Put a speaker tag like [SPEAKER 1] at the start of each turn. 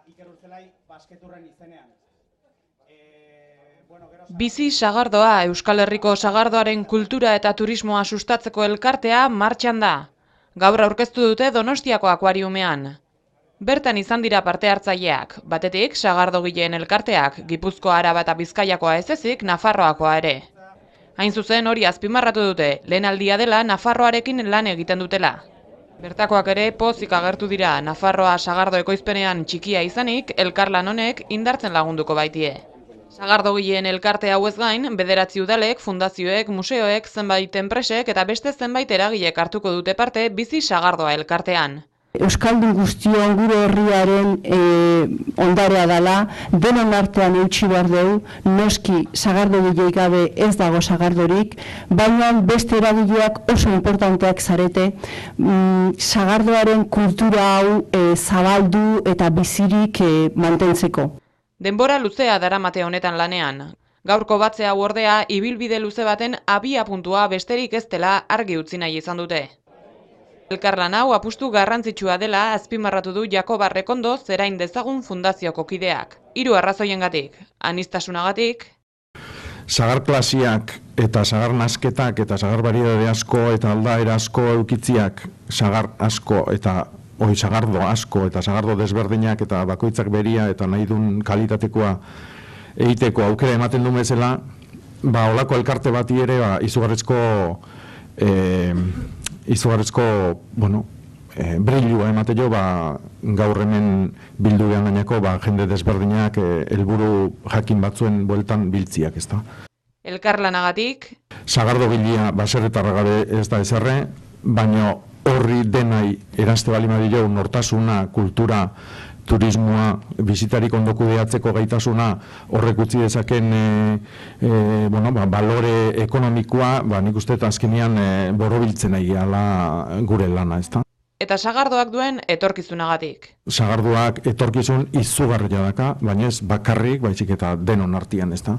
[SPEAKER 1] Iker Urzelai basketurren izenean.
[SPEAKER 2] Bizi Sagardoa, Euskal Herriko sagardoaren kultura eta turismoa sustatzeko elkartea martxan da. Gaur aurkeztu dute Donostiako akuariumean. Bertan izan dira parte hartzaileak, batetik sagardogileen elkarteak, Gipuzkoa, Araba eta Bizkaiakoa ez ezik, Nafarroakoa ere. Hain zuzen hori azpimarratu dute, lehen aldia dela Nafarroarekin lan egiten dutela. Bertakoak ere pozik agertu dira, Nafarroa sagardo ekoizpenean txikia izanik, elkarlan honek indartzen lagunduko baitie. Sagardogileen elkarte hauez gain, 9 udalek, fundazioek, museoek, zenbait enpresek eta beste zenbait eragilek hartuko dute parte Bizi Sagardoa elkartean.
[SPEAKER 3] Euskaldun guztion gure herriaren ondarea dela, denon artean eutsi behar dugu, noski sagardogilei gabe ez dago sagardorik, baina beste eragileak oso importanteak zarete, sagardoaren kultura hau zabaldu eta bizirik mantentzeko.
[SPEAKER 2] Denbora luzea daramate honetan lanean. Gaurko batze hau ordea, ibilbide luze baten abia-puntua besterik ez dela argi utzi nahi izan dute. Elkarlan hau apustu garrantzitsua dela azpimarratu du Jakob Arrekondo Zerain Dezagun fundazioko kideak. 3 arrazoiengatik, aniztasunagatik,
[SPEAKER 4] sagar klasiak eta sagar nasketak eta sagar variedade asko eta aldaera asko eukitziak, sagar asko eta sagardo asko eta sagardo desberdinak eta bakoitzak beria eta nahi duen kalitatekoa egiteko aukera ematen du bezala, olako elkarte bati ere izugarrizko brilua emateko gaur hemen bildu gehan dainako jende desberdinak helburu jakin batzuen bueltan biltziak, ezta.
[SPEAKER 2] elkarlanagatik,
[SPEAKER 4] Sagardogilea baserritarra gabe ez da ezerre, baina horri denai erazte bali madio nortasuna, kultura, turismoa, bizitarik ondo kudeatzeko gaitasuna horrek utzi dezaken balore ekonomikoa, nik uste eta azkenean borobiltzen nahi gehala gure lana, ezta?
[SPEAKER 2] eta sagardoak duen etorkizunagatik.
[SPEAKER 4] Sagardoak etorkizun izugarria daka, baina ez bakarrik, baizik eta denon artean, ezta?